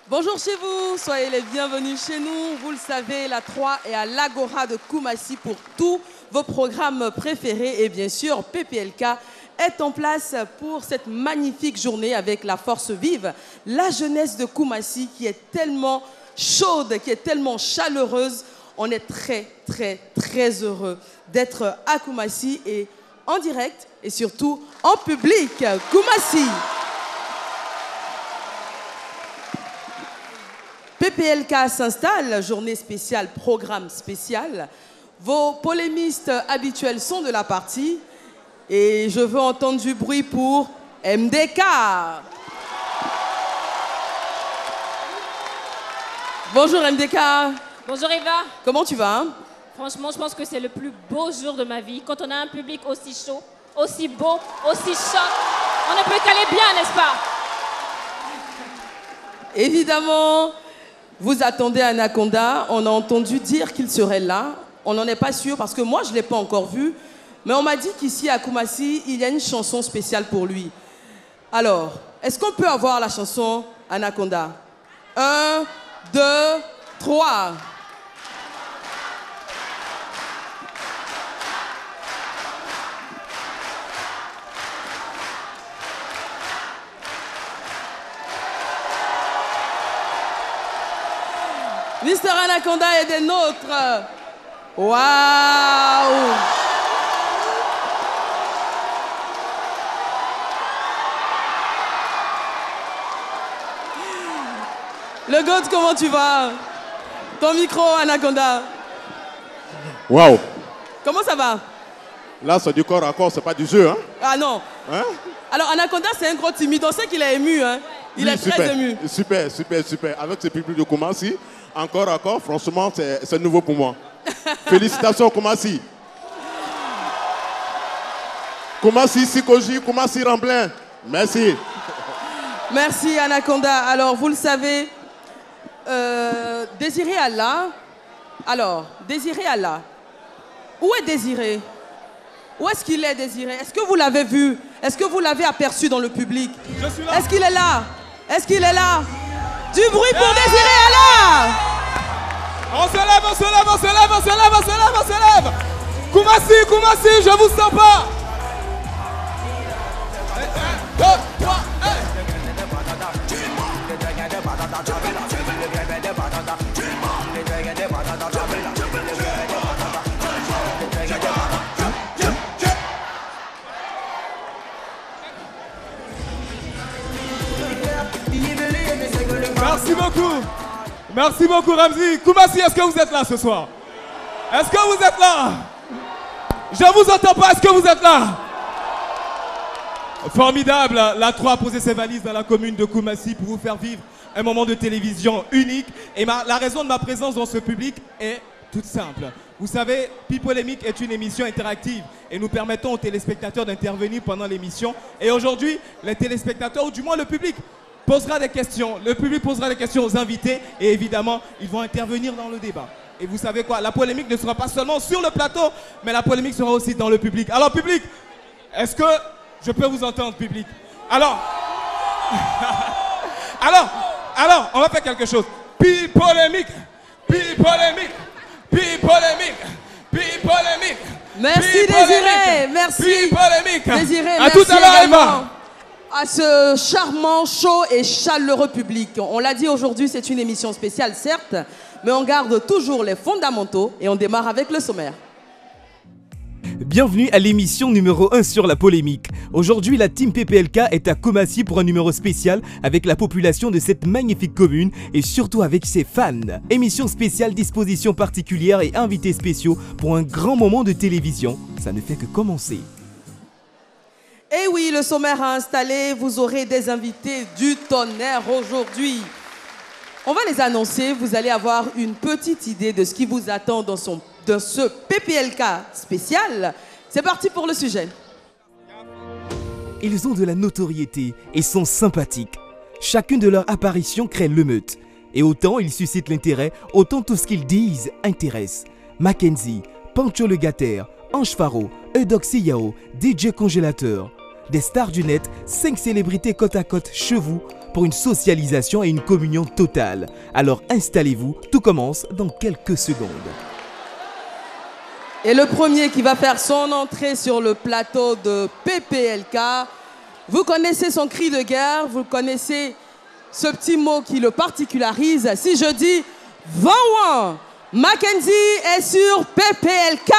Bonjour chez vous, soyez les bienvenus chez nous. Vous le savez, la 3 est à l'Agora de Koumassi pour tous vos programmes préférés. Et bien sûr, PPLK est en place pour cette magnifique journée avec la force vive, la jeunesse de Koumassi qui est tellement chaude, qui est tellement chaleureuse. On est très heureux d'être à Koumassi et en direct et surtout en public. Koumassi. PPLK s'installe, journée spéciale, programme spécial. Vos polémistes habituels sont de la partie et je veux entendre du bruit pour MDK. Bonjour MDK. Bonjour Eva. Comment tu vas? Franchement, je pense que c'est le plus beau jour de ma vie. Quand on a un public aussi chaud, aussi beau, aussi chaud, on ne peut qu'aller bien, n'est-ce pas? Évidemment, vous attendez Anaconda. On a entendu dire qu'il serait là. On n'en est pas sûr parce que moi, je ne l'ai pas encore vu. Mais on m'a dit qu'ici, à Koumassi, il y a une chanson spéciale pour lui. Alors, est-ce qu'on peut avoir la chanson Anaconda? 1, 2, 3. Mister Anaconda est des nôtres. Waouh! Le GOAT, comment tu vas? Ton micro, Anaconda. Waouh! Comment ça va? Là, c'est du corps à corps, c'est pas du jeu, hein? Ah non. Hein? Alors, Anaconda, c'est un gros timide. On sait qu'il est ému, hein? Il est très ému. Super. Avec ce public de Koumassi, encore à corps, franchement, c'est nouveau pour moi. Félicitations, Koumassi. Koumassi, Sikoji, Koumassi, Ramblin. Merci. Merci, Anaconda. Alors, vous le savez, Désiré Allah. Alors, Désiré Allah. Où est Désiré? Où est-ce qu'il est, Désiré? Est-ce que vous l'avez vu? Est-ce que vous l'avez aperçu dans le public? Je suis là. Est-ce qu'il est là? Est-ce qu'il est là? Du bruit pour Désiré Allah! On se lève. Koumassi, je vous sens pas. 1, 2, 3, Merci beaucoup Ramzi. Koumassi, est-ce que vous êtes là ce soir? Est-ce que vous êtes là? Je vous entends pas, est-ce que vous êtes là? Formidable, la 3 a posé ses valises dans la commune de Koumassi pour vous faire vivre un moment de télévision unique. Et la raison de ma présence dans ce public est toute simple. Vous savez, Pipolémique est une émission interactive et nous permettons aux téléspectateurs d'intervenir pendant l'émission. Et aujourd'hui, les téléspectateurs, ou du moins le public, posera des questions. Le public posera des questions aux invités et évidemment, ils vont intervenir dans le débat. Et vous savez quoi? La polémique ne sera pas seulement sur le plateau, mais la polémique sera aussi dans le public. Alors, public, est-ce que je peux vous entendre, public? Alors, on va faire quelque chose. Pipolémique. Merci Désiré, merci Désiré, à tout à l'heure, Eva. À ce charmant, chaud et chaleureux public. On l'a dit aujourd'hui, c'est une émission spéciale, certes, mais on garde toujours les fondamentaux et on démarre avec le sommaire. Bienvenue à l'émission numéro 1 sur la polémique. Aujourd'hui, la team PPLK est à Koumassi pour un numéro spécial avec la population de cette magnifique commune et surtout avec ses fans. Émission spéciale, dispositions particulières et invités spéciaux pour un grand moment de télévision. Ça ne fait que commencer. Et oui, le sommaire a installé, vous aurez des invités du tonnerre aujourd'hui. On va les annoncer, vous allez avoir une petite idée de ce qui vous attend dans ce PPLK spécial. C'est parti pour le sujet. Ils ont de la notoriété et sont sympathiques. Chacune de leurs apparitions crée l'émeute. Et autant ils suscitent l'intérêt, autant tout ce qu'ils disent intéresse. Mackenzie, Pancho le Gatter, Ange Faro, Eudoxie Yao, DJ Congélateur. des stars du net, 5 célébrités côte à côte chez vous pour une socialisation et une communion totale. Alors installez-vous, tout commence dans quelques secondes. Et le premier qui va faire son entrée sur le plateau de PPLK, vous connaissez son cri de guerre, vous connaissez ce petit mot qui le particularise. Si je dis « Vanwan », Mackenzie est sur PPLK.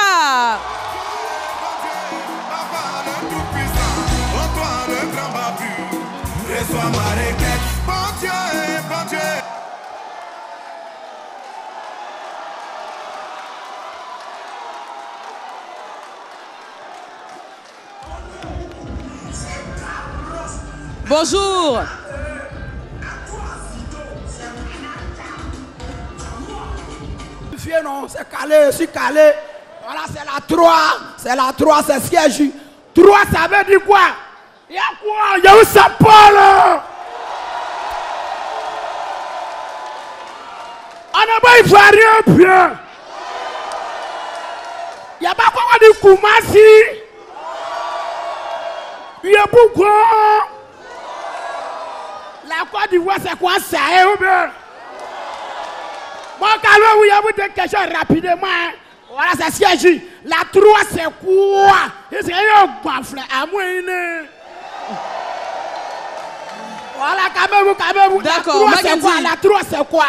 Bonjour. Non, c'est calé, je suis calé. Voilà, c'est la 3. C'est la 3, c'est ce que j'ai. 3, ça veut dire quoi? Il y a quoi? Il y a où ça parle? On n'a pas ivoirien bien. Il n'y a pas quoi dire Koumassi. Il y a pourquoi? La Côte d'Ivoire, c'est quoi ça? Ou bien? Moi, quand vous y avez des questions rapidement, hein. Voilà, c'est ce que j'ai. La 3, c'est quoi? C'est un gonfle à moi. Voilà, quand même. D'accord, La 3, c'est quoi?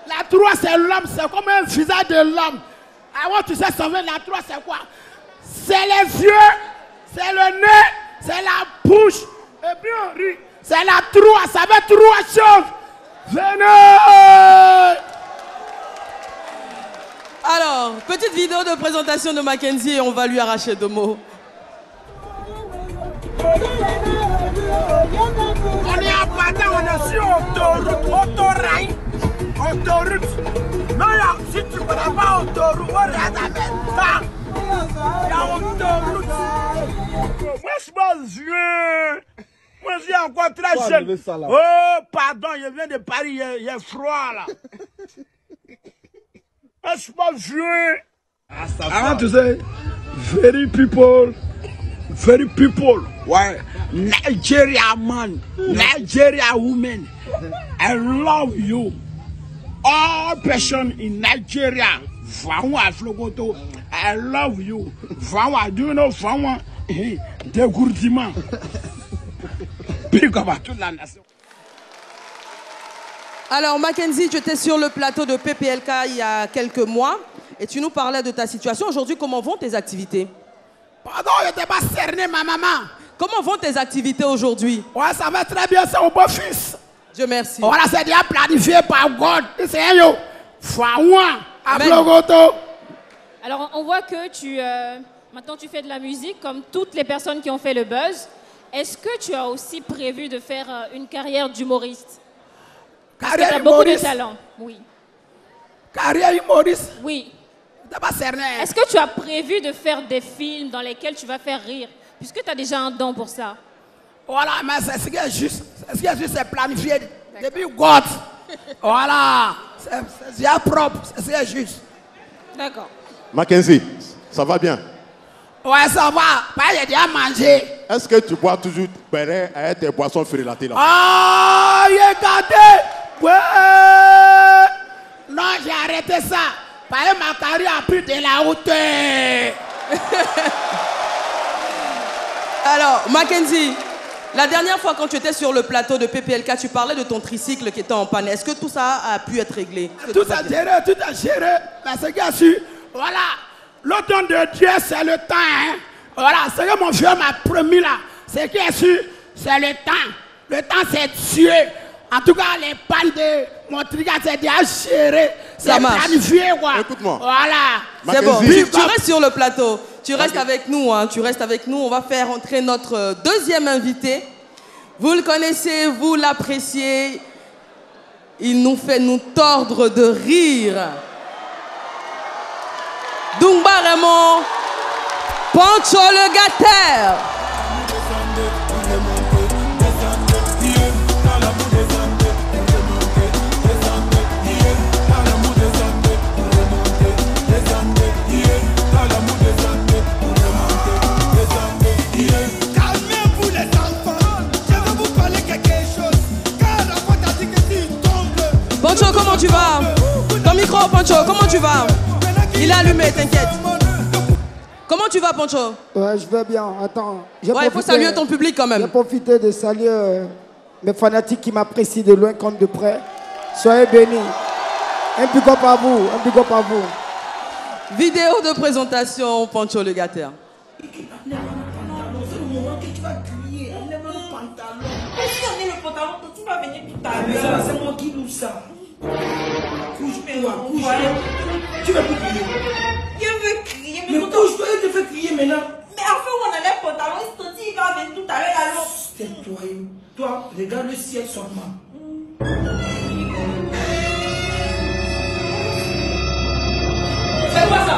La 3, c'est l'homme, c'est comme un visage de l'homme. Avant, tu sais, sauver la 3, c'est quoi? C'est les yeux, c'est le nez, c'est la bouche. Et puis on rit. C'est la 3, ça veut 3 choses. Venez! Alors, petite vidéo de présentation de Mackenzie et on va lui arracher 2 mots. On est à Patin, on est sur autorail. Autoroute. Non, si tu ne connais pas autoroute, on est à pas. Il y a autoroute. Moi, je pense que moi, je suis encore très jeune. Oh, pardon, je viens de Paris, il y a froid là. Je pense que I want to say, very people, why Nigeria man, Nigeria woman, I love you. All person in Nigeria, Vanwa Flogoto, I love you. Vanwa, do you know Vanwa? Dégourdiment. Big up à toute la nation. Alors Mackenzie, tu étais sur le plateau de PPLK il y a quelques mois et tu nous parlais de ta situation. Aujourd'hui, comment vont tes activités? Pardon, je n'étais pas cerné, ma maman. Comment vont tes activités aujourd'hui? Ouais, ça va très bien, c'est mon beau-fils. Dieu merci. Voilà, c'est déjà planifié par God. C'est un yo. Faouin, à Blogoto. Alors, on voit que maintenant tu fais de la musique comme toutes les personnes qui ont fait le buzz. Est-ce que tu as aussi prévu de faire une carrière d'humoriste? Parce que tu as beaucoup de talent. Oui. Carrière humoriste? Oui. T'as pas cerné. Est-ce que tu as prévu de faire des films dans lesquels tu vas faire rire? Puisque tu as déjà un don pour ça. Voilà, mais c'est ce qui est juste. Ce qui est juste, c'est planifié depuis God. Voilà. C'est bien propre. C'est ce qui est juste. D'accord. Mackenzie, ça va bien? Ouais, ça va. J'ai déjà mangé. Est-ce que tu bois toujours béret avec tes boissons frélatées là? Ah, regardez. Ouais. Non, j'ai arrêté ça. Parce que ma carrière a pris de la hauteur. Alors, Mackenzie, la dernière fois quand tu étais sur le plateau de PPLK, tu parlais de ton tricycle qui était en panne. Est-ce que tout ça a pu être réglé? Tout est géré. Mais ce qui a su, voilà, le don de Dieu, c'est le temps. Hein. Voilà, ce que mon vieux m'a promis là, ce qui est su, c'est le temps. Le temps, c'est Dieu. En tout cas, les pannes de mon tricycle, c'est déjà géré. C'est planifié, quoi. Écoute-moi. Voilà. C'est bon. Tu restes sur le plateau. Tu restes avec nous, hein. Tu restes avec nous. On va faire entrer notre deuxième invité. Vous le connaissez, vous l'appréciez. Il nous fait nous tordre de rire. Dumba Raymond, Pancho le Gatter. Calmez-vous les comment tu vas? Ton micro, Poncho, comment tu vas? Il est allumé, t'inquiète. Comment tu vas, Poncho? Ouais, je vais bien. Attends. Ouais, il faut saluer ton public quand même. J'ai profité de saluer mes fanatiques qui m'apprécient de loin comme de près. Soyez bénis. Un big up à vous, un big up à vous. Vidéo de présentation, Poncho le gâteur. Tu vas venir tout à l'heure. C'est moi qui loue ça. Couche-toi. Tu vas plus crier. Je veux crier. Mais couche-toi, je te fais crier maintenant. Mais enfin, on a les pantalons, il va venir tout à l'heure. Alors. Tais-toi. Toi, regarde le ciel seulement. C'est quoi ça?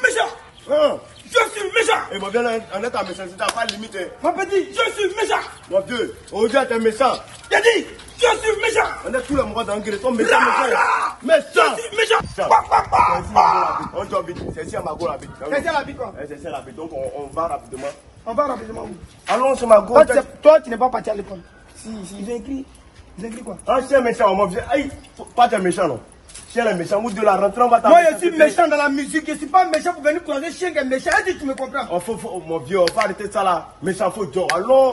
Méchant! Je suis méchant! Et mon bien, on est à méchant, c'est pas limité. Mon petit, je suis méchant! Mon vieux, aujourd'hui t'es méchant. J'ai dit, je suis méchant! On est tous les mois dans le sont méchants, méchants. Je suis méchant! On doit vite, c'est ici à Mago la bite. C'est ici à la bite quoi? C'est ici à la bite, donc on va rapidement. On va rapidement où? Allons sur Mago. Toi, tu n'es pas parti à l'école. Si, j'ai écrit. J'ai écrit quoi? Un chien méchant, mon vieux. Aïe, pas t'es méchant non. Chien est méchant, ou de la rentrée, on va moi je suis méchant dans la musique, je suis pas méchant pour venir croiser chien qui est méchant. Est-ce que tu me comprends? Mon vieux, on va arrêter ça là. Méchant, faut dire. Allons.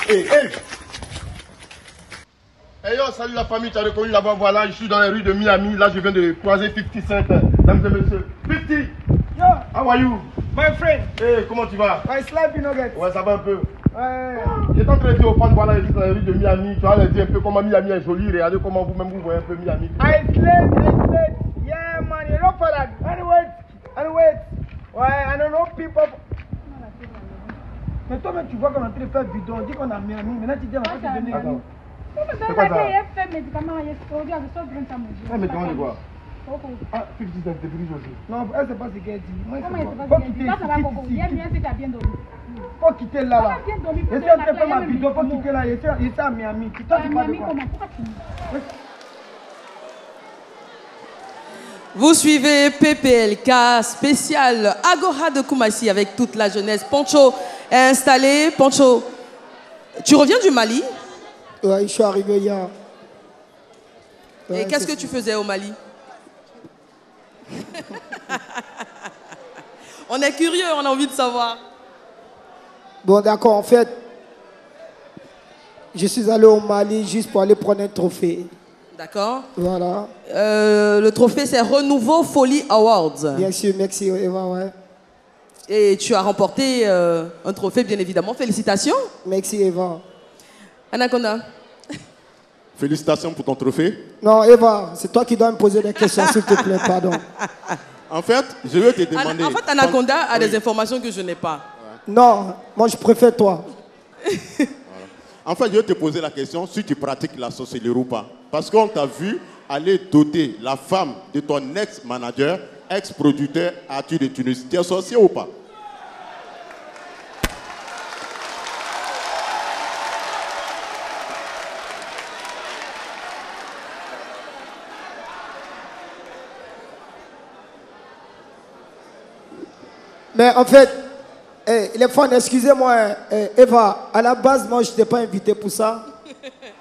Hey. Hey yo, salut la famille, tu as reconnu là-bas, voilà, je suis dans les rues de Miami. Là, je viens de croiser 50 Cent, mesdames et messieurs. 50! Yo! How are you? My friend! Hey, comment tu vas? I slap you nugget. Ouais, ça va un peu. Ouais. J'étais en train de dire aux fans, voilà, je suis dans les rues de Miami. Tu vas leur dire un peu comment Miami est joli. Regardez comment vous-même vous voyez un peu Miami. I slap. Yeah, man, you know for that. Anyway. Ouais, I don't know people. Mais toi-même, tu vois qu'on est en train de faire bidon. On dit qu'on a Miami. Maintenant, tu dis on va te donner Miami. C'est quoi ça? Ouais, mais comment de quoi? Ah, 50 Cent, t'es pris aussi. Non, elle sait pas ce qu'elle dit. Moi, faut quitter ici. Faut quitter là. Essaye de faire ma bidon, faut quitter là. Essaye à Miami. Tu t'as dit quoi de quoi? Vous suivez PPLK spécial Agora de Koumassi avec toute la jeunesse. Poncho est installé. Poncho, tu reviens du Mali? Ouais, je suis arrivé hier. Ouais, et qu'est-ce que tu faisais au Mali? On est curieux, on a envie de savoir. Bon, d'accord, en fait, je suis allé au Mali juste pour aller prendre un trophée. D'accord. Voilà. Le trophée, c'est Renouveau Folie Awards. Bien sûr, merci Eva, ouais. Et tu as remporté un trophée, bien évidemment. Félicitations. Merci Eva. Anaconda. Félicitations pour ton trophée. Non, Eva, c'est toi qui dois me poser des questions, s'il te plaît, pardon. En fait, je vais te demander... En fait, Anaconda a des informations que je n'ai pas. Non, moi je préfère toi. Voilà. En fait, je vais te poser la question si tu pratiques la sorcellerie ou pas. Parce qu'on t'a vu aller doter la femme de ton ex-manager, ex-producteur Arthur de Tunis. Tu es sorcier ou pas? Mais en fait, les fans, excusez-moi, Eva, à la base, moi, je n'étais pas invité pour ça.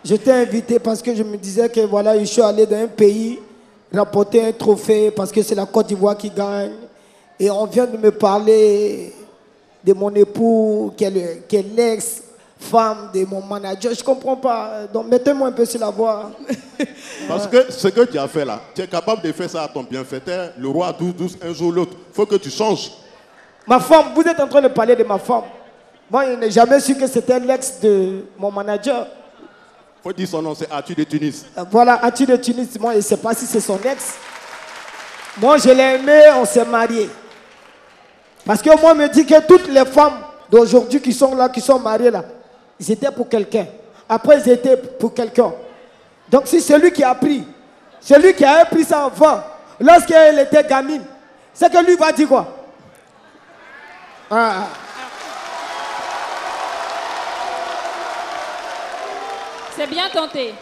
J'étais invité parce que je me disais que voilà, je suis allé dans un pays rapporter un trophée parce que c'est la Côte d'Ivoire qui gagne. Et on vient de me parler de mon époux, qui est l'ex-femme de mon manager. Je ne comprends pas. Donc, mettez-moi un peu sur la voie. Parce que ce que tu as fait là, tu es capable de faire ça à ton bienfaiteur, le roi 12-12, un jour ou l'autre. Il faut que tu changes. Ma femme, vous êtes en train de parler de ma femme. Moi, je n'ai jamais su que c'était l'ex de mon manager. Il faut dire son nom, c'est Arthur de Tunis. Voilà, Arthur de Tunis, moi, je ne sais pas si c'est son ex. Moi, je l'ai aimé, on s'est mariés. Parce que moi, je me dis que toutes les femmes d'aujourd'hui qui sont là, qui sont mariées là, ils étaient pour quelqu'un. Après, ils étaient pour quelqu'un. Donc, c'est celui qui a pris. Celui qui a pris ça avant, lorsqu'elle était gamine, c'est que lui va dire quoi? Ah. C'est bien tenté.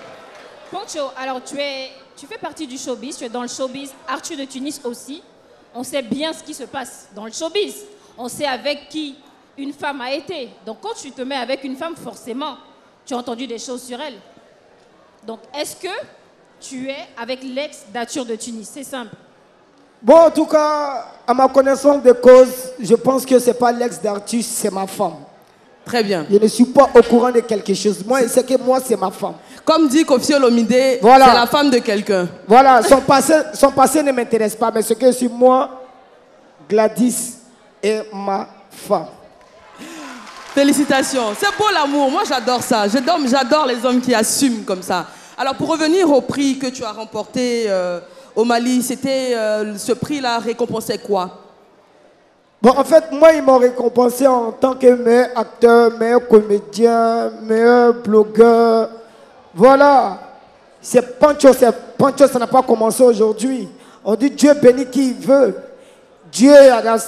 Poncho, alors tu fais partie du showbiz, tu es dans le showbiz, Arthur de Tunis aussi. On sait bien ce qui se passe dans le showbiz. On sait avec qui une femme a été. Donc quand tu te mets avec une femme, forcément, tu as entendu des choses sur elle. Donc est-ce que tu es avec l'ex d'Arthur de Tunis? C'est simple. Bon, en tout cas, à ma connaissance de cause, je pense que ce n'est pas l'ex d'Arthur, c'est ma femme. Très bien. Je ne suis pas au courant de quelque chose. Moi, c'est que moi, c'est ma femme. Comme dit Kofi Olomide, voilà. C'est la femme de quelqu'un. Voilà, son passé ne m'intéresse pas, mais ce que je suis moi, Gladys est ma femme. Félicitations. C'est beau l'amour. Moi, j'adore ça. J'adore les hommes qui assument comme ça. Alors, pour revenir au prix que tu as remporté au Mali, c'était ce prix-là récompensait quoi? Bon, en fait, moi, ils m'ont récompensé en tant que meilleur acteur, meilleur comédien, meilleur blogueur. Voilà. C'est Pancho, ça n'a pas commencé aujourd'hui. On dit Dieu bénit qui il veut. Dieu,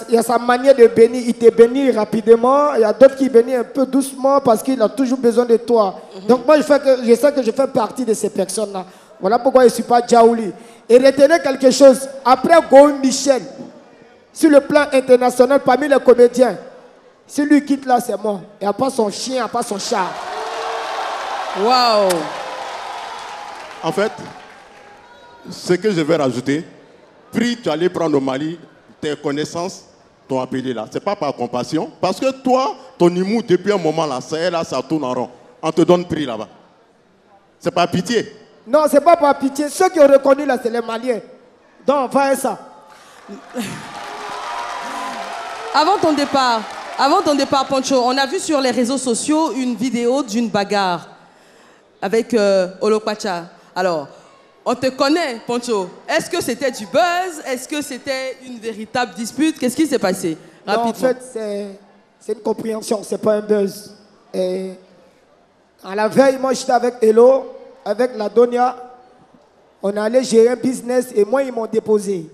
il a sa manière de bénir. Il te bénit rapidement. Il y a d'autres qui bénissent un peu doucement parce qu'il a toujours besoin de toi. Donc moi, je sais que je fais partie de ces personnes-là. Voilà pourquoi je ne suis pas Djaouli. Et retenez quelque chose. Après Goï Michel, sur le plan international, parmi les comédiens, si lui quitte là, c'est mort. Il n'y a pas son chien, il n'y a pas son chat. Waouh! En fait, ce que je vais rajouter, prix, tu allais prendre au Mali, tes connaissances t'ont appelé là. Ce n'est pas par compassion, parce que toi, ton humour, depuis un moment là, ça tourne en rond. On te donne prix là-bas. C'est pas pitié. Non, ce n'est pas par pitié. Ceux qui ont reconnu là, c'est les Maliens. Donc, va ça. Avant ton départ, Pancho, on a vu sur les réseaux sociaux une vidéo d'une bagarre avec Olokpacha. Alors, on te connaît, Pancho. Est-ce que c'était du buzz? Est-ce que c'était une véritable dispute? Qu'est-ce qui s'est passé? Rapidement. Non, en fait, c'est une compréhension, c'est pas un buzz. Et à la veille, moi, j'étais avec Hello, avec la Donia. On allait gérer un business et moi, ils m'ont déposé.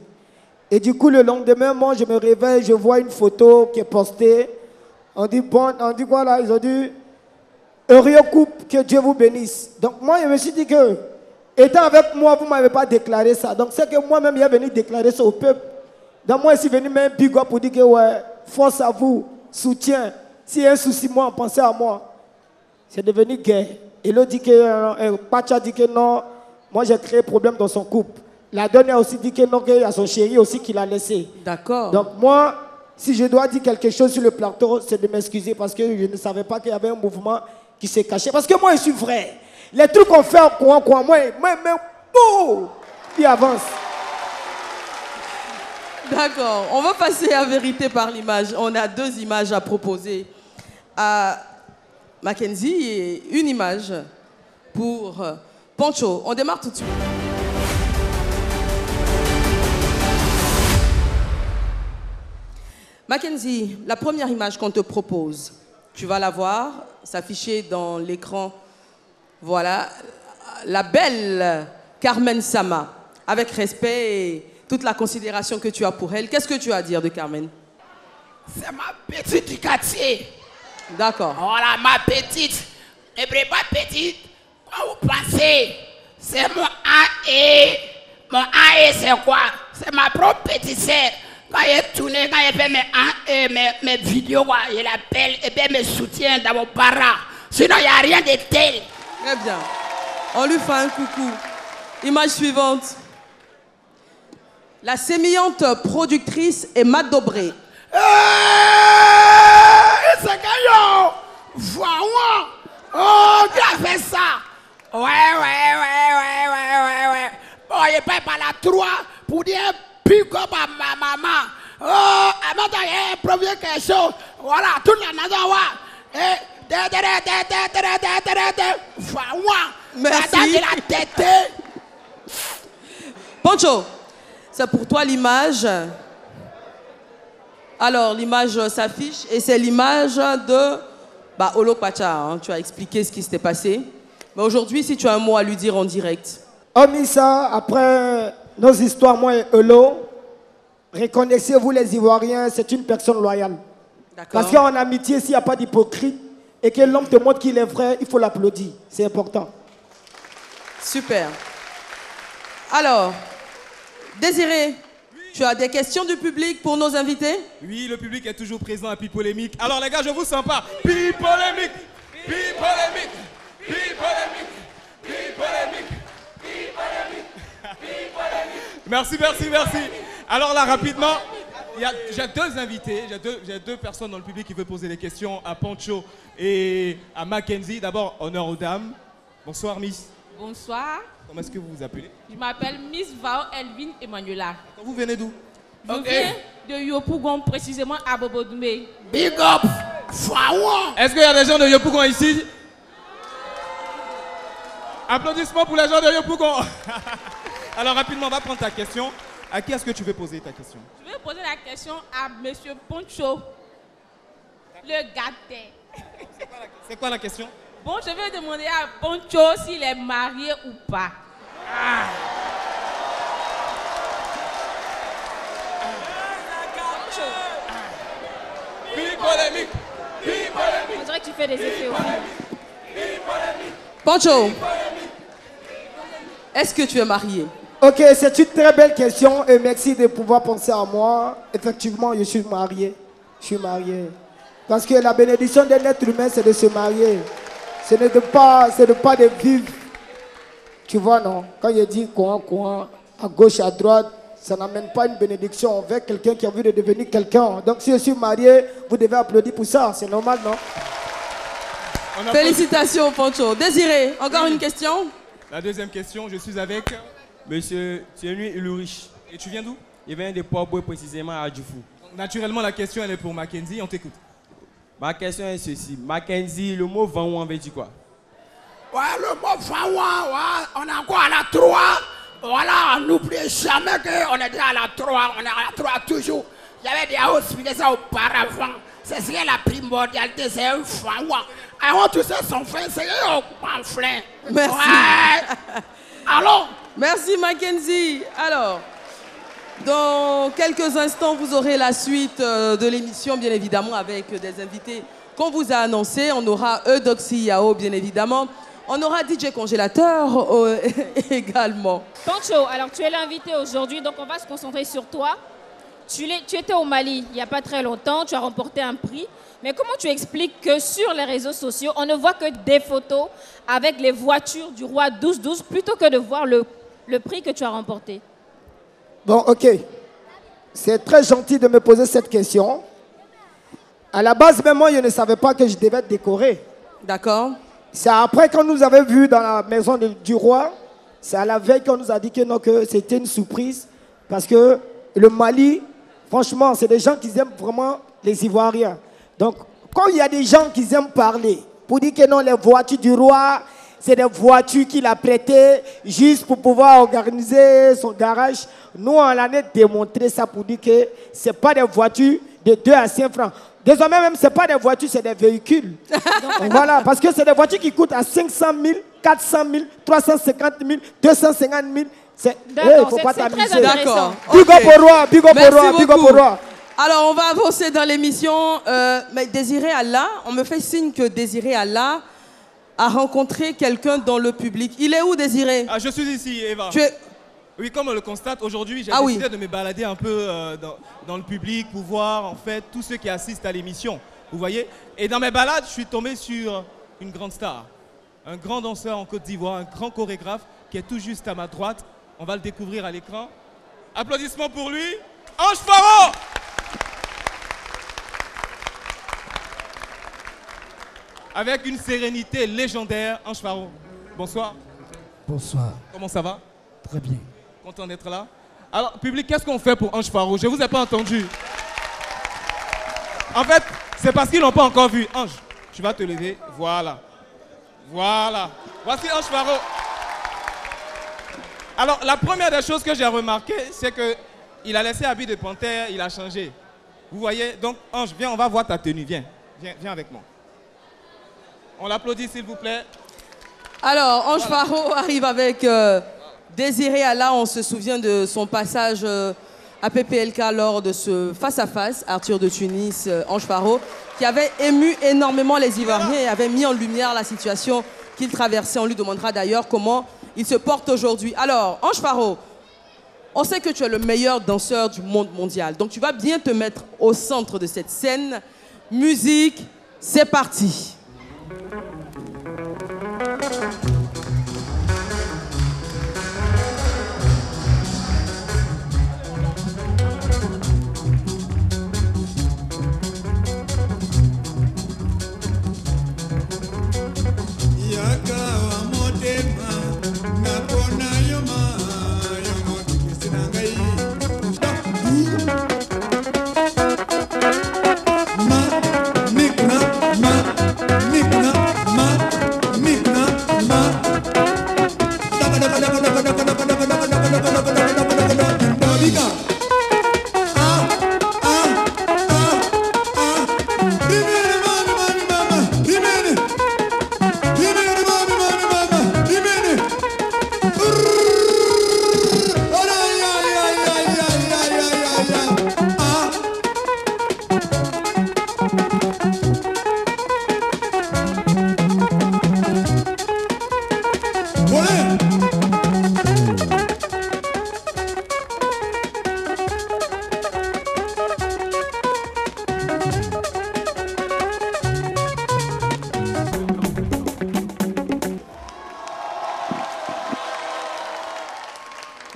Et du coup, le lendemain, moi, je me réveille, je vois une photo qui est postée. On dit, bon, on dit quoi là? Ils ont dit, heureux couple, que Dieu vous bénisse. Donc moi, je me suis dit que, étant avec moi, vous ne m'avez pas déclaré ça. Donc c'est que moi-même, il est venu déclarer ça au peuple. Donc moi, je suis venu même big up pour dire que, ouais, force à vous, soutien. S'il y a un souci, moi, pensez à moi. C'est devenu guerre. Et l'autre dit que, Pacha dit que non, moi, j'ai créé problème dans son couple. La dernière aussi dit que non, qu'il y a son chéri aussi qui l'a laissé. D'accord. Donc moi, si je dois dire quelque chose sur le plateau, c'est de m'excuser parce que je ne savais pas qu'il y avait un mouvement qui s'est caché. Parce que moi, je suis vrai. Les trucs qu'on fait en courant, moi, il avance. D'accord. On va passer à vérité par l'image. On a 2 images à proposer à Mackenzie et une image pour Pancho. On démarre tout de suite. Mackenzie, la première image qu'on te propose, tu vas la voir s'afficher dans l'écran. Voilà, la belle Carmen Sama, avec respect et toute la considération que tu as pour elle. Qu'est-ce que tu as à dire de Carmen? C'est ma petite du quartier. D'accord. Voilà, ma petite. Ne pas petite. Quand vous pensez, c'est mon AE. Mon AE, c'est quoi? C'est ma propre petite sœur. Quand elle tourne, quand elle fait mes vidéos, je l'appelle et bien me soutient dans mon parent. Sinon, il n'y a rien de tel. Très bien. On lui fait un coucou. Image suivante. La sémillante productrice Emma Dobré. C'est gagnant. Voilà. Oh, qui a fait ça? Ouais. Bon, il paye par la 3 pour dire plus comme à ma maman. Oh, elle m'a improvisé quelque chose. Voilà, toute la maison, voilà. Merci. Pancho, c'est pour toi l'image. Alors, l'image s'affiche et c'est l'image de Olokpacha. Hein. Tu as expliqué ce qui s'était passé. Mais aujourd'hui, si tu as un mot à lui dire en direct. Hormis ça, après nos histoires, moi et Elo, reconnaissez-vous les Ivoiriens, c'est une personne loyale. Parce qu'en amitié, s'il n'y a pas d'hypocrite et que l'homme te montre qu'il est vrai, il faut l'applaudir. C'est important. Super. Alors, Désiré, Tu as des questions du public pour nos invités? Oui, le public est toujours présent à Pipolémique. Alors les gars, je vous sens pas. Pipolémique, Pipolémique, Pipolémique, Pipolémique, Pipolémique, Pipolémique. Merci, merci, merci. Alors là, rapidement, j'ai deux invités, j'ai deux personnes dans le public qui veulent poser des questions à Poncho et à Mackenzie. D'abord, honneur aux dames. Bonsoir, Miss. Bonsoir. Comment est-ce que vous vous appelez? Je m'appelle Miss Vao Elvin Emmanuela. Vous venez d'où? Je viens de Yopougon, précisément à Bobodoumé. Big up, Fawa. Est-ce qu'il y a des gens de Yopougon ici? Applaudissements pour les gens de Yopougon. Alors rapidement, on va prendre ta question. À qui est-ce que tu veux poser ta question? Je vais poser la question à Monsieur Poncho, le gâté. C'est quoi la question? Bon, je vais demander à Poncho s'il est marié ou pas. Pipolémique, On dirait que tu fais des effets au film. Poncho, est-ce que tu es marié? Ok, c'est une très belle question et merci de pouvoir penser à moi. Effectivement, je suis marié. Je suis marié. Parce que la bénédiction d'un être humain, c'est de se marier. Ce n'est pas de vivre. Tu vois, non? Quand il dit coin, à gauche, à droite, ça n'amène pas une bénédiction envers quelqu'un qui a envie de devenir quelqu'un. Donc si je suis marié, vous devez applaudir pour ça. C'est normal, non? Félicitations, Poncho. Désiré, encore une question? La deuxième question, je suis avec Monsieur Thierry Ulrich. Et tu viens d'où? Il vient de Port-Boué, précisément à Dufou. Naturellement, la question elle est pour Mackenzie, on t'écoute. Ma question est ceci. Mackenzie, le mot vent, on veut dire quoi? Ouais, le mot Fawa, ouais, on est encore à la 3. Voilà, n'oubliez jamais qu'on était à la 3. On est à la 3 toujours. J'avais déjà expliqué ça auparavant. C'est ce qui est la primordialité, c'est un Fawa. I want to say something, c'est un pamphlet. Merci. Ouais. Alors? Merci Mackenzie. Alors, dans quelques instants, vous aurez la suite de l'émission, bien évidemment, avec des invités qu'on vous a annoncés. On aura Eudoxie Yao, bien évidemment. On aura DJ Congélateur également. Poncho, alors tu es l'invité aujourd'hui, donc on va se concentrer sur toi. Tu étais au Mali il n'y a pas très longtemps, tu as remporté un prix. Mais comment tu expliques que sur les réseaux sociaux, on ne voit que des photos avec les voitures du roi 12-12 plutôt que de voir le prix que tu as remporté? Bon, ok. C'est très gentil de me poser cette question. À la base, même moi, je ne savais pas que je devais être décoré. D'accord. C'est après qu'on nous avait vus dans la maison du roi, c'est à la veille qu'on nous a dit que non, que c'était une surprise. Parce que le Mali, franchement, c'est des gens qui aiment vraiment les Ivoiriens. Donc, quand il y a des gens qui aiment parler, pour dire que non, les voitures du roi, c'est des voitures qu'il a prêtées juste pour pouvoir organiser son garage. Nous, on a démontré ça pour dire que ce n'est pas des voitures de 2 à 5 francs. Désormais, même, ce n'est pas des voitures, c'est des véhicules. Donc, voilà, parce que c'est des voitures qui coûtent à 500 000, 400 000, 350 000, 250 000. Il ne faut pas t'amuser. D'accord. Big up au roi, big up au roi, big up au roi. Alors, on va avancer dans l'émission. Mais Désiré Allah, on me fait signe que Désiré Allah a rencontré quelqu'un dans le public. Il est où, Désiré? Ah, je suis ici, Eva. Tu es... Oui, comme on le constate, aujourd'hui, j'ai décidé de me balader un peu dans le public pour voir, en fait, tous ceux qui assistent à l'émission. Vous voyez? Et dans mes balades, je suis tombé sur une grande star. Un grand danseur en Côte d'Ivoire, un grand chorégraphe qui est tout juste à ma droite. On va le découvrir à l'écran. Applaudissements pour lui. Ange Faro! Avec une sérénité légendaire, Ange Faro. Bonsoir. Bonsoir. Comment ça va? Très bien. Content d'être là. Alors, public, qu'est-ce qu'on fait pour Ange Faro? Je ne vous ai pas entendu. En fait, c'est parce qu'ils n'ont pas encore vu. Ange, tu vas te lever. Voilà. Voilà. Voici Ange Faro. Alors, la première des choses que j'ai remarqué, c'est qu'il a laissé habit de panthère, il a changé. Vous voyez? Donc, Ange, viens, on va voir ta tenue. Viens, viens avec moi. On l'applaudit, s'il vous plaît. Alors, Ange Faro arrive avec Désiré Allah. On se souvient de son passage à PPLK lors de ce face-à-face, Arthur de Tunis, Ange Faro, qui avait ému énormément les Ivoiriens et avait mis en lumière la situation qu'il traversait. On lui demandera d'ailleurs comment il se porte aujourd'hui. Alors, Ange Faro, On sait que tu es le meilleur danseur du monde mondial. Donc tu vas bien te mettre au centre de cette scène. Musique, c'est parti.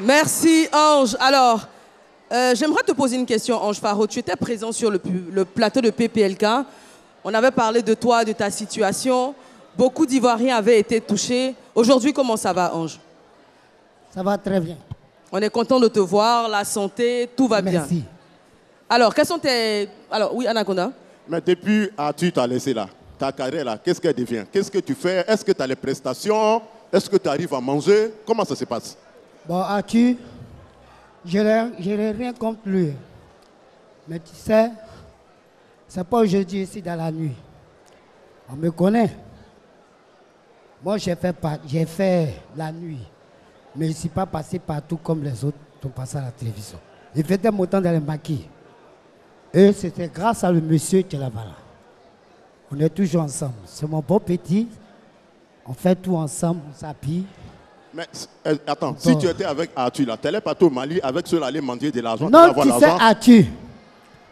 Merci Ange. Alors, j'aimerais te poser une question, Ange Faro. Tu étais présent sur le plateau de PPLK. On avait parlé de toi, de ta situation. Beaucoup d'Ivoiriens avaient été touchés. Aujourd'hui, comment ça va, Ange? Ça va très bien. On est content de te voir, la santé, tout va bien. Merci. Alors, quels sont tes... Alors, oui, Anaconda. Mais depuis tu t'as laissé là, ta carrière là, qu'est-ce qu'elle devient? Qu'est-ce que tu fais? Est-ce que tu as les prestations? Est-ce que tu arrives à manger? Comment ça se passe? Bon, Atu, je n'ai rien contre lui. Mais tu sais, c'est pas aujourd'hui ici dans la nuit. On me connaît. Moi, j'ai fait la nuit. Mais je ne suis pas passé partout comme les autres qui ont passé à la télévision. J'ai fait mon temps dans les maquis. Et c'était grâce à le monsieur qui est là-bas. On est toujours ensemble. C'est mon beau petit. On fait tout ensemble, on s'habille. Mais attends, si tu étais avec Arthur, là, tu n'allais pas au Mali avec ceux-là aller mendier de l'argent? Non, tu sais, Arthur,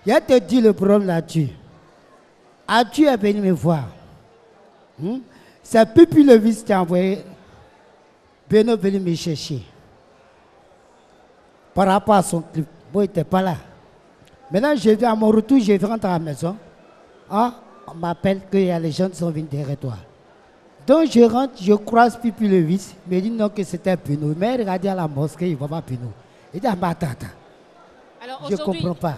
je te dis le problème d'Arthur. Arthur est venu me voir. C'est Pipi Levis qui a envoyé Beno venu me chercher. Par rapport à son clip. Bon, il n'était pas là. Maintenant, je viens à mon retour, je rentre à la maison. Ah, on m'appelle qu'il y a les gens qui sont venus derrière toi. Donc je rentre, je croise Pipi Levis, il me dit non que c'était Pino. Mais regardez à la mosquée, il ne voit pas Pino. Il dit, ah, attends. Alors, je ne comprends pas.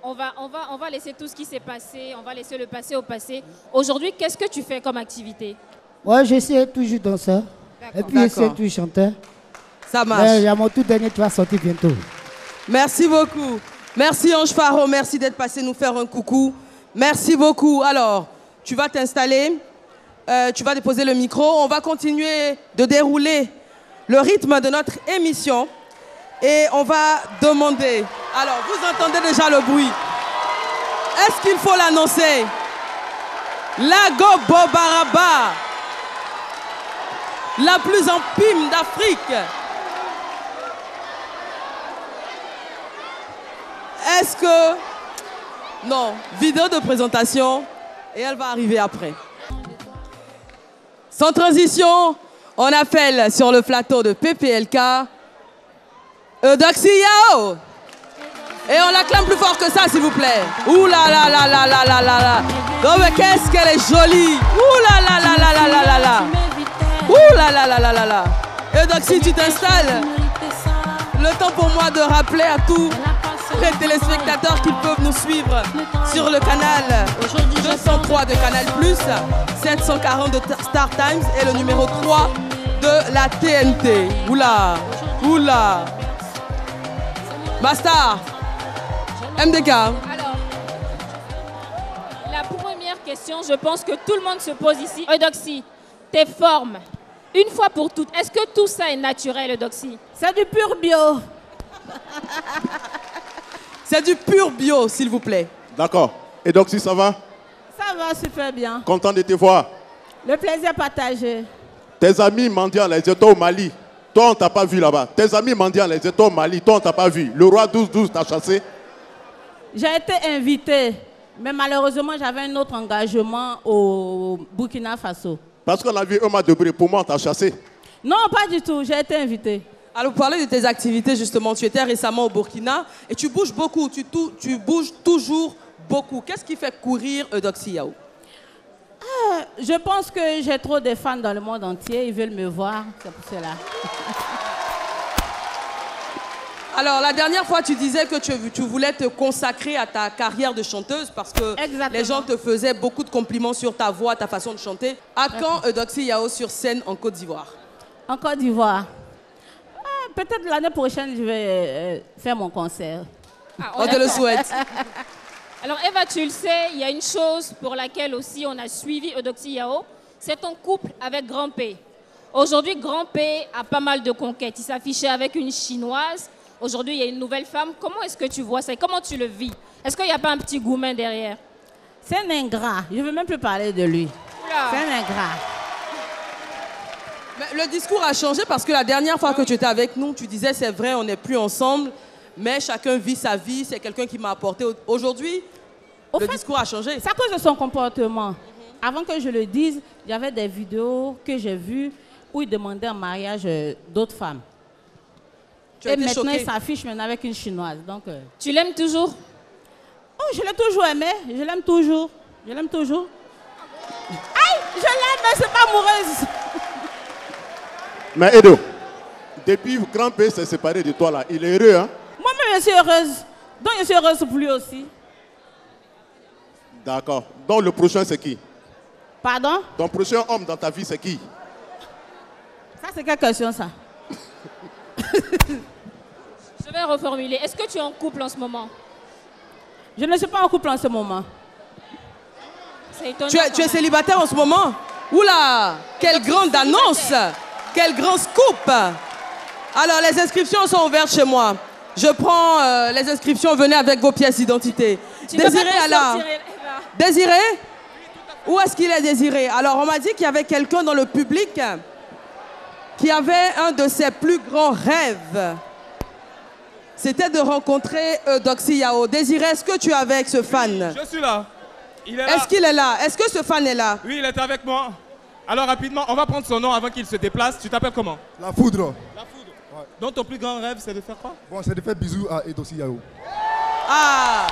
On va laisser tout ce qui s'est passé, on va laisser le passé au passé. Aujourd'hui, qu'est-ce que tu fais comme activité? Moi, je suis toujours danseur. Et puis je suis toujours chanteur. Ça marche. Il y a mon tout dernier qui va sortir bientôt. Merci beaucoup. Merci Ange Faro, merci d'être passé nous faire un coucou. Merci beaucoup. Alors, tu vas t'installer. Tu vas déposer le micro. On va continuer de dérouler le rythme de notre émission. Et on va demander... Alors, vous entendez déjà le bruit. Est-ce qu'il faut l'annoncer? Lago Bobaraba, la plus en pime d'Afrique. Est-ce que... Non, vidéo de présentation. Et elle va arriver après. Sans transition, on appelle sur le plateau de PPLK Eudoxie Yao. Et on l'acclame plus fort que ça, s'il vous plaît. Ouh là là là là là là là là. Oh mais qu'est-ce qu'elle est jolie. Ouh là là là là là là là là. Ouh là là là là là là. Eudoxie, tu t'installes. Le temps pour moi de rappeler à tous les téléspectateurs qui peuvent nous suivre sur le canal 203 de Canal+, 740 de Star Times et le numéro 3 de la TNT. Oula, oula. Basta. MDK. Alors, la première question, je pense que tout le monde se pose ici. Eudoxie, tes formes, une fois pour toutes, est-ce que tout ça est naturel, Eudoxie? C'est du pur bio. C'est du pur bio, s'il vous plaît. D'accord. Et donc, si ça va? Ça va super bien. Content de te voir. Le plaisir partagé. Tes amis mendiants, ils étaient au Mali. Toi, on t'a pas vu là-bas. Tes amis mendiants, les états au Mali, toi, on t'a pas vu. Le roi 12-12 t'a chassé. J'ai été invitée, mais malheureusement, j'avais un autre engagement au Burkina Faso. Parce qu'on a vu Omar Debré, pour moi, on t'a chassé. Non, pas du tout, j'ai été invitée. Alors, pour parler de tes activités, justement, tu étais récemment au Burkina et tu bouges beaucoup, tu bouges toujours beaucoup. Qu'est-ce qui fait courir Eudoxie Yao? Je pense que j'ai trop de fans dans le monde entier, ils veulent me voir, c'est pour cela. Alors, la dernière fois, tu disais que tu voulais te consacrer à ta carrière de chanteuse parce que les gens te faisaient beaucoup de compliments sur ta voix, ta façon de chanter. À quand Eudoxie Yao sur scène en Côte d'Ivoire? En Côte d'Ivoire. Peut-être l'année prochaine, je vais faire mon concert. On te le souhaite. Alors Eva, tu le sais, il y a une chose pour laquelle aussi on a suivi Eudoxie Yao, c'est ton couple avec Grand P. Aujourd'hui, Grand P a pas mal de conquêtes. Il s'affichait avec une Chinoise. Aujourd'hui, il y a une nouvelle femme. Comment est-ce que tu vois ça et comment tu le vis? Est-ce qu'il n'y a pas un petit goumin derrière? C'est un ingrat. Je ne veux même plus parler de lui. C'est un ingrat. Mais le discours a changé parce que la dernière fois que tu étais avec nous, tu disais c'est vrai, on n'est plus ensemble, mais chacun vit sa vie, c'est quelqu'un qui m'a apporté. Aujourd'hui, le discours a changé. C'est à cause de son comportement. Avant que je le dise, il y avait des vidéos que j'ai vues où il demandait en mariage d'autres femmes. Et maintenant, il s'affiche maintenant avec une Chinoise. Donc, tu l'aimes toujours? Oh, je l'ai toujours aimé. Je l'aime toujours. Je l'aime toujours. Aïe, je l'aime, mais c'est pas amoureuse. Mais Edo, depuis que Grand P s'est séparé de toi là, il est heureux, hein? Moi-même, je suis heureuse. Donc, je suis heureuse pour lui aussi. D'accord. Donc, le prochain, c'est qui? Pardon? Ton prochain homme dans ta vie, c'est qui? Ça, c'est quelle question, ça? Je vais reformuler. Est-ce que tu es en couple en ce moment? Je ne suis pas en couple en ce moment. Tu es célibataire en ce moment? Oula! Quelle grande annonce! Quel grand scoop! Alors, les inscriptions sont ouvertes chez moi. Je prends les inscriptions, venez avec vos pièces d'identité. Désiré, alors? Désiré? Où est-ce qu'il est, Désiré? Alors, on m'a dit qu'il y avait quelqu'un dans le public qui avait un de ses plus grands rêves. C'était de rencontrer Eudoxie Yao. Désiré, est-ce que tu es avec ce fan? Je suis là. Il est là. Est-ce qu'il est là? Est-ce que ce fan est là? Oui, il est avec moi. Alors rapidement, on va prendre son nom avant qu'il se déplace. Tu t'appelles comment? La Foudre. La Foudre. Ouais. Donc ton plus grand rêve, c'est de faire quoi? Bon, c'est de faire bisous à Eudoxie Yao. Ah!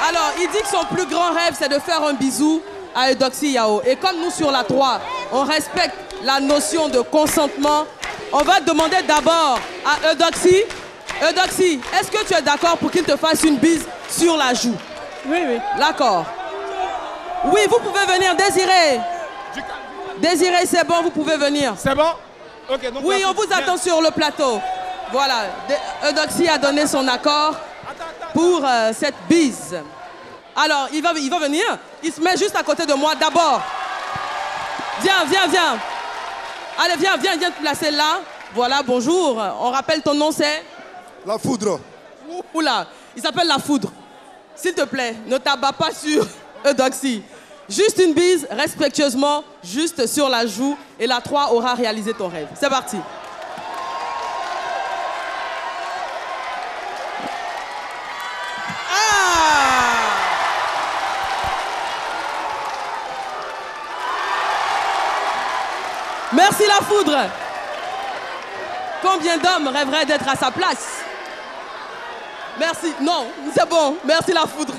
Alors, il dit que son plus grand rêve, c'est de faire un bisou à Eudoxie Yao. Et comme nous, sur la 3, on respecte la notion de consentement, on va demander d'abord à Eudoxie. Eudoxie, est-ce que tu es d'accord pour qu'il te fasse une bise sur la joue? Oui, oui. D'accord. Oui, vous pouvez venir, Désiré. Désiré, c'est bon, vous pouvez venir. C'est bon? Ok. Donc oui, on vous attend sur le plateau. Voilà, Eudoxie a donné son accord pour cette bise. Alors, il va venir. Il se met juste à côté de moi d'abord. Viens, viens, viens. Allez, viens, viens, viens te placer là. Voilà, bonjour. On rappelle ton nom, c'est? La Foudre. Oula, il s'appelle La Foudre. S'il te plaît, ne t'abats pas sur Eudoxie. Juste une bise, respectueusement, juste sur la joue. Et la 3 aura réalisé ton rêve. C'est parti. Merci La Foudre. Combien d'hommes rêveraient d'être à sa place? Merci. Non, c'est bon. Merci La Foudre.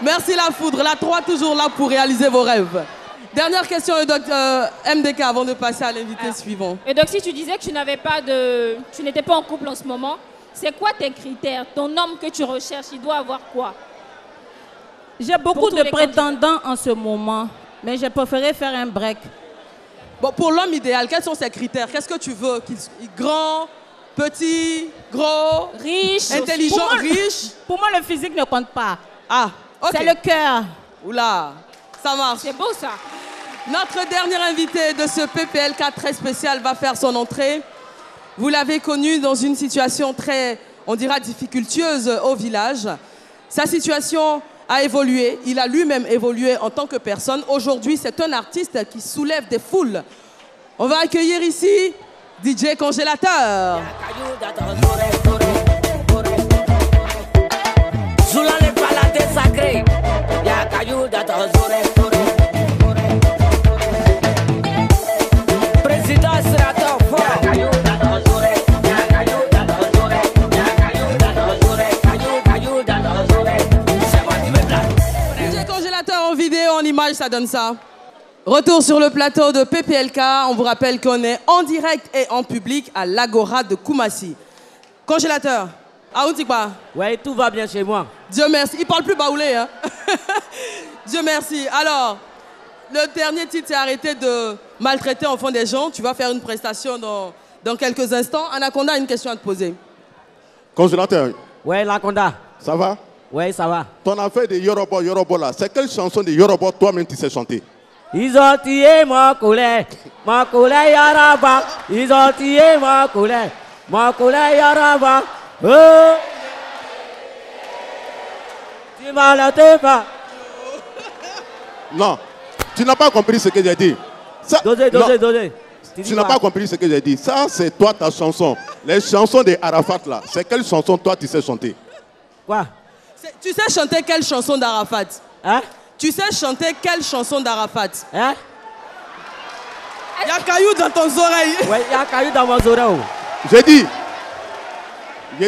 Merci La Foudre. La 3 toujours là pour réaliser vos rêves. Dernière question, MDK, avant de passer à l'invité suivant. Eudoxie, tu disais que tu n'étais pas en couple en ce moment. C'est quoi tes critères? Ton homme que tu recherches, il doit avoir quoi? J'ai beaucoup de prétendants en ce moment, mais j'ai préféré faire un break. Bon, pour l'homme idéal, quels sont ses critères? Qu'est-ce que tu veux? Grand, petit, gros, riche, intelligent, riche? Pour moi, le physique ne compte pas. Ah, ok. C'est le cœur. Oula, ça marche. C'est beau ça. Notre dernier invité de ce PPLK très spécial va faire son entrée. Vous l'avez connu dans une situation très, on dira, difficultueuse au village. Sa situation a évolué, il a lui-même évolué en tant que personne. Aujourd'hui, c'est un artiste qui soulève des foules. On va accueillir ici DJ Congélateur. Zula le palate sacré, ya caillou d'atozore. Président sénateur fort, caillou d'atozore, ya caillou d'atozore, ya caillou d'atozore, caillou d'atozore. C'est moi qui me place. DJ Congélateur en vidéo, en image, ça donne ça. Retour sur le plateau de PPLK. On vous rappelle qu'on est en direct et en public à l'Agora de Koumassi. Congélateur. Ah, on dit quoi? Ouais, tout va bien chez moi. Dieu merci. Il parle plus baoulé, hein? Dieu merci. Alors, le dernier titre, c'est arrêter de maltraiter en fond des gens. Tu vas faire une prestation dans quelques instants. Anaconda a une question à te poser. Congélateur. Ouais, Anaconda. Ça va? Ouais, ça va. Ton affaire de Yorobo là, c'est quelle chanson de Yorobo toi-même tu sais chanter? Ils ont tué mon colère Yaraba. Ils ont tué mon colère Yaraba. Oh. Tu m'as pas. Non, tu n'as pas compris ce que j'ai dit. Dosez. Tu n'as pas compris ce que j'ai dit. Ça, c'est toi ta chanson. Les chansons de Arafat là, c'est quelle chanson toi tu sais chanter? Quoi? Tu sais chanter quelle chanson d'Arafat? Hein? Tu sais chanter quelle chanson d'Arafat? Hein? Il y a caillou dans tes oreilles. Ouais, il y a caillou dans mes oreilles. J'ai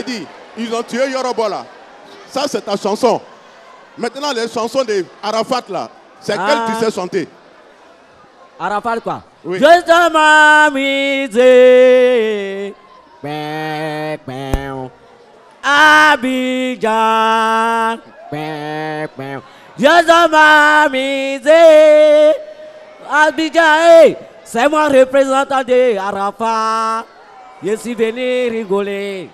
dit, ils ont tué Yorobo là. Ça, c'est ta chanson. Maintenant, les chansons de Arafat là, c'est quelle tu sais chanter? Arafat quoi? Oui. Juste ma misée. Abidjan. Juste ma misée. Abidjan, c'est moi représentant de Arafat. Je suis venu rigoler.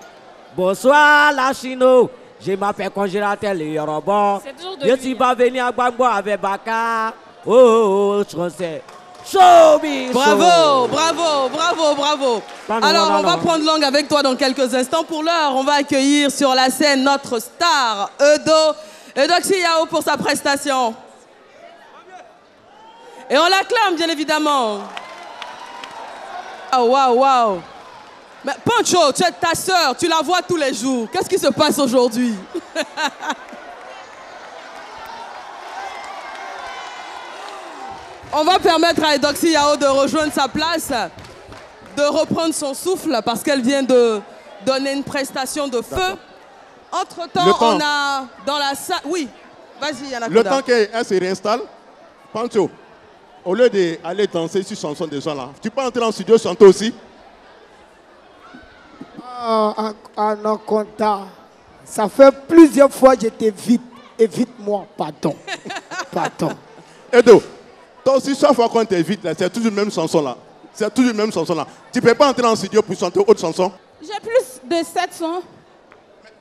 Bonsoir la Chino. Je m'appelle Congélateur le Yoruba. Je suis pas venu à Gbagbo avec Baka. Oh, je sais. Bravo. Alors, on va prendre langue avec toi dans quelques instants. Pour l'heure, on va accueillir sur la scène notre star, Eudoxie Yao, pour sa prestation. Et on l'acclame, bien évidemment. Waouh. Mais Pancho, tu es ta sœur, tu la vois tous les jours. Qu'est-ce qui se passe aujourd'hui? On va permettre à Eudoxie Yao de rejoindre sa place, de reprendre son souffle parce qu'elle vient de donner une prestation de feu. Entre-temps, on a dans la salle... Oui, vas-y, Anaconda. Le temps qu'elle se réinstalle, Pancho, au lieu d'aller danser sur chanson des gens là, tu peux entrer en studio chanter aussi? Anaconda, ça fait plusieurs fois que je t'évite. Évite-moi, pardon. Edo, toi aussi, chaque fois qu'on t'évite, c'est toujours la même chanson là. Tu ne peux pas entrer en studio pour chanter autre chanson? J'ai plus de 7 sons.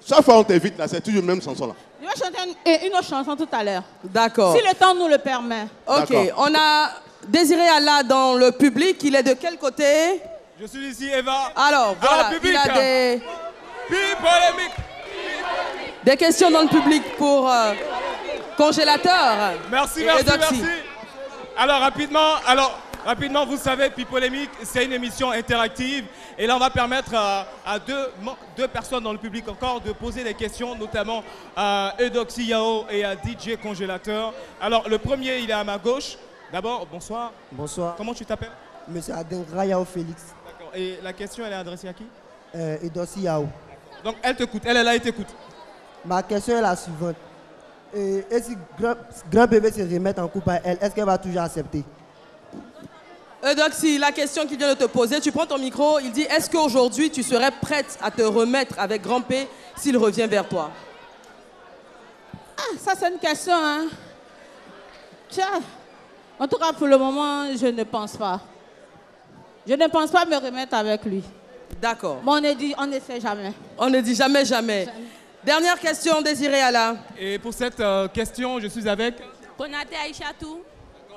Chaque fois qu'on t'évite, c'est toujours la même chanson là. Je vais chanter une autre chanson tout à l'heure. D'accord. Si le temps nous le permet. Ok, on a Désiré Allah dans le public. Il est de quel côté? Je suis ici, Eva. Alors, voilà, il a des questions dans le public pour Congélateur. Merci. Alors, rapidement, vous savez, Pipolémique, c'est une émission interactive. Et là, on va permettre à deux personnes dans le public encore de poser des questions, notamment à Eudoxie Yao et à DJ Congélateur. Alors, le premier, il est à ma gauche. D'abord, bonsoir. Bonsoir. Comment tu t'appelles? Monsieur Adengra Yao Félix. D'accord. Et la question, elle est adressée à qui? Eudoxie Yao. Donc, elle t'écoute. Elle est là, elle t'écoute. Ma question est la suivante. Et si grand bébé se remet en couple à elle, est-ce qu'elle va toujours accepter? Eudoxie, la question qu'il vient de te poser, tu prends ton micro, il dit, est-ce qu'aujourd'hui tu serais prête à te remettre avec Grand P s'il revient vers toi? Ah, ça c'est une question, hein. Tiens, en tout cas pour le moment, je ne pense pas. Je ne pense pas me remettre avec lui. D'accord. Mais on ne sait jamais. On ne dit jamais. Dernière question, Désiré Allah. Et pour cette question, je suis avec... Konaté Aïchatou.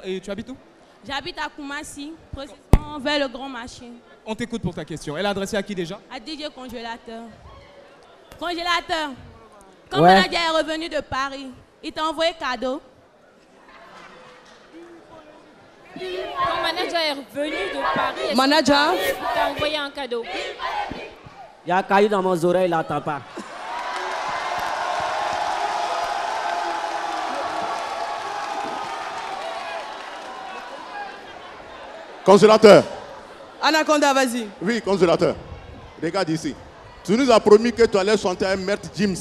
Et tu habites où? J'habite à Koumassi, précisément vers le Grand Marché. On t'écoute pour ta question. Elle est adressée à qui déjà? À DJ Congélateur. Congélateur, quand Manadia est revenu de Paris, il t'a envoyé cadeau. Ton manager est revenu de Paris. Manager? Il t'a envoyé un cadeau. Il y a un caillou dans mon oreille, il n'entend pas. Congélateur. Anaconda, vas-y. Oui, congélateur. Regarde ici. Tu nous as promis que tu allais chanter un Maître James.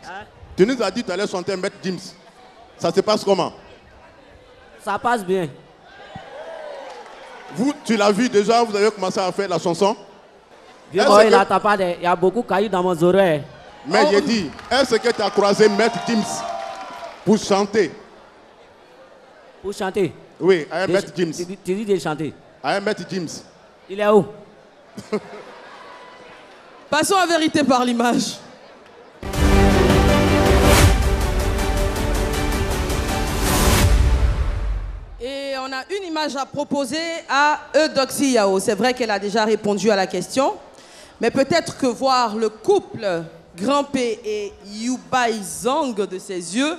Hein? Tu nous as dit que tu allais chanter un Maître James. Ça se passe comment? Ça passe bien. Vous, tu l'as vu déjà, vous avez commencé à faire la chanson? Il n'entend pas, il y a beaucoup de cailloux dans mon oreille. Mais j'ai dit, est-ce que tu as croisé Maître James pour chanter? Pour chanter? Oui, à un Maître James. Tu dis de chanter? À un Maître James. Il est où? Passons à vérité par l'image. Et on a une image à proposer à Eudoxie Yao. C'est vrai qu'elle a déjà répondu à la question. Mais peut-être que voir le couple Grand P et Yubai Zhang de ses yeux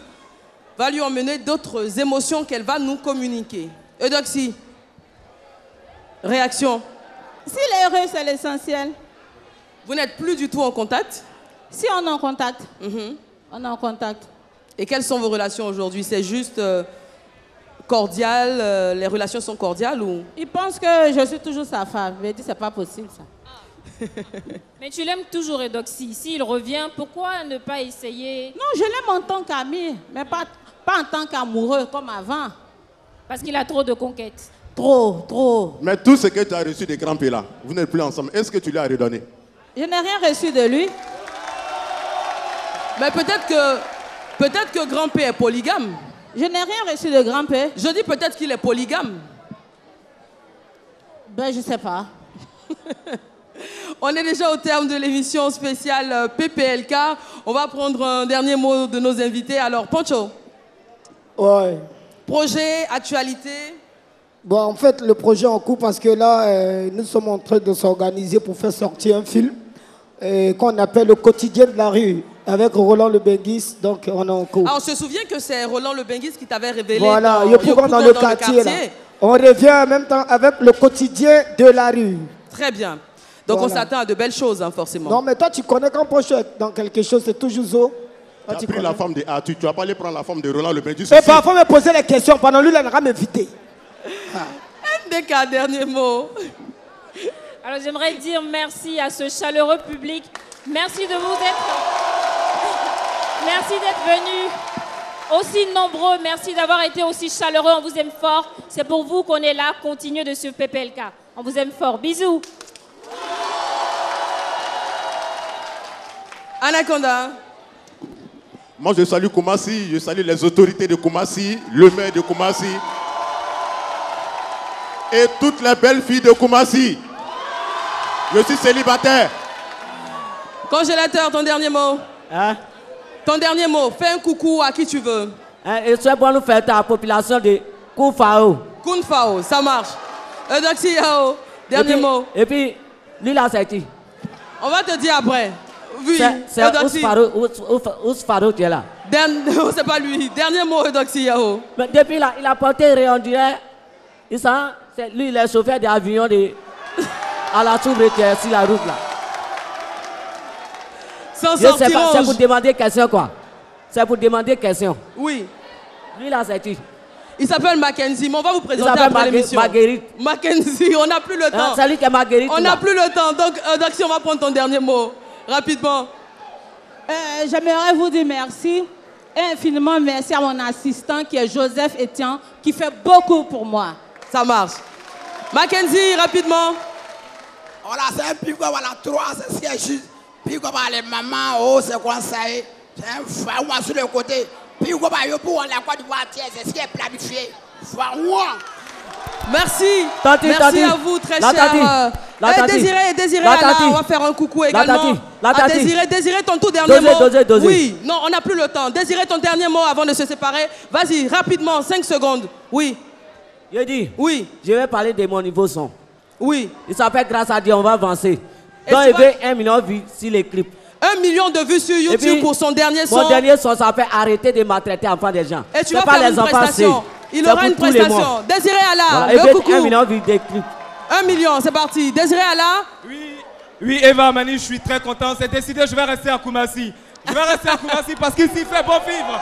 va lui emmener d'autres émotions qu'elle va nous communiquer. Eudoxie, réaction? S'il est heureux, c'est l'essentiel. Vous n'êtes plus du tout en contact? Si on est en contact. On est en contact. Et quelles sont vos relations aujourd'hui? C'est juste cordial, les relations sont cordiales ou? Il pense que je suis toujours sa femme. Je lui ai dit, c'est pas possible ça. Mais tu l'aimes toujours, Eudoxie. S'il revient, pourquoi ne pas essayer? Non, je l'aime en tant qu'ami, mais pas en tant qu'amoureux comme avant. Parce qu'il a trop de conquêtes. Trop. Mais tout ce que tu as reçu des grands P là, vous n'êtes plus ensemble. Est-ce que tu lui as redonné? Je n'ai rien reçu de lui. Mais peut-être que Grand P est polygame. Je n'ai rien reçu de Grand P. Je dis peut-être qu'il est polygame. Ben, je sais pas. On est déjà au terme de l'émission spéciale PPLK. On va prendre un dernier mot de nos invités. Alors, Poncho. Ouais. Projet, actualité? Bon, en fait, le projet en cours parce que là, nous sommes en train de s'organiser pour faire sortir un film qu'on appelle Le quotidien de la rue avec Roland Le Benguis. Donc, on est en cours. Ah, on se souvient que c'est Roland Le Benguis qui t'avait révélé. Voilà, Yopougon dans le quartier. Là. On revient en même temps avec Le quotidien de la rue. Très bien. Donc, voilà. On s'attend à de belles choses, hein, forcément. Non, mais toi, tu connais quand projet dans quelque chose, c'est toujours zo. Tu as pris la femme de Arthur, tu vas pas aller prendre la femme de Roland Le Benguis. Et parfois, me poser les questions. Pendant lui, il n'aura m'inviter. NDK, dernier mot. Alors j'aimerais dire merci à ce chaleureux public. Merci de vous être... Merci d'être venus aussi nombreux. Merci d'avoir été aussi chaleureux. On vous aime fort. C'est pour vous qu'on est là. Continuez de suivre PPLK. On vous aime fort. Bisous. Anaconda. Moi, je salue Koumassi, je salue les autorités de Koumassi, le maire de Koumassi et toutes les belles filles de Koumassi. Je suis célibataire. Congélateur, ton dernier mot. Hein? Ton dernier mot. Fais un coucou à qui tu veux. Hein, et c'est pour nous faire à la population de Koufao. Koufao, ça marche. Eudoxie Yao, dernier mot. Et puis, lui là, c'est qui? On va te dire après. Oui, c'est Ousfaro qui est là. C'est pas lui. Dernier mot, Eudoxie Yao. Mais depuis là, il a porté rien, on dirait. Lui, il est chauffeur d'avion à la sobriété sur la route là. C'est pour demander question quoi. C'est pour demander question. Oui. Lui là, c'est qui? Il s'appelle Mackenzie, mais on va vous présenter après l'émission. Marguerite. Mackenzie, on n'a plus le temps. C'est lui qui est Marguerite. On n'a plus le temps. Donc, Eudoxie, on va prendre ton dernier mot. Rapidement. J'aimerais vous dire merci. Et infiniment merci à mon assistant qui est Joseph Etienne, qui fait beaucoup pour moi. Ça marche. Mackenzie, rapidement. Voilà, c'est un pico, voilà, 3, c'est ce qui est juste. Pico par les mamans, oh, c'est quoi ça? C'est un faouin sur le côté. Pico par le pour la Côte d'Ivoire, c'est ce qui est planifié. Faouin. Merci. Tati, merci à vous, très cher. Désiré, là, on va faire un coucou également. Désiré, ton tout dernier mot. Oui, non, on n'a plus le temps. Désiré, ton dernier mot avant de se séparer. Vas-y, rapidement, 5 secondes. Oui. Je dis. Oui. Je vais parler de mon niveau son. Oui. Il s'appelle Grâce à Dieu, on va avancer. Donc, il veut 1 million de vues sur les clips. 1 million de vues sur YouTube pour son dernier son. Mon dernier son s'appelle Arrêter de maltraiter enfants des gens. Et tu vas faire une prestation. Il aura une prestation. Désiré Allah, voilà, le coucou. 1 million de clips. 1 million, c'est parti. Désiré Allah. Oui, Eva Mani, je suis très content. C'est décidé, je vais rester à Koumassi. Je vais rester à Koumassi parce qu'ici, il fait bon vivre.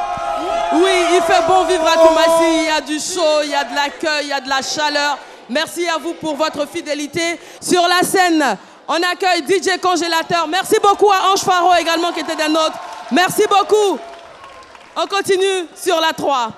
Oui, il fait bon vivre à Koumassi. Il y a du chaud, il y a de l'accueil, il y a de la chaleur. Merci à vous pour votre fidélité. Sur la scène, on accueille DJ Congélateur. Merci beaucoup à Ange Faro également qui était des nôtres. Merci beaucoup. On continue sur la 3.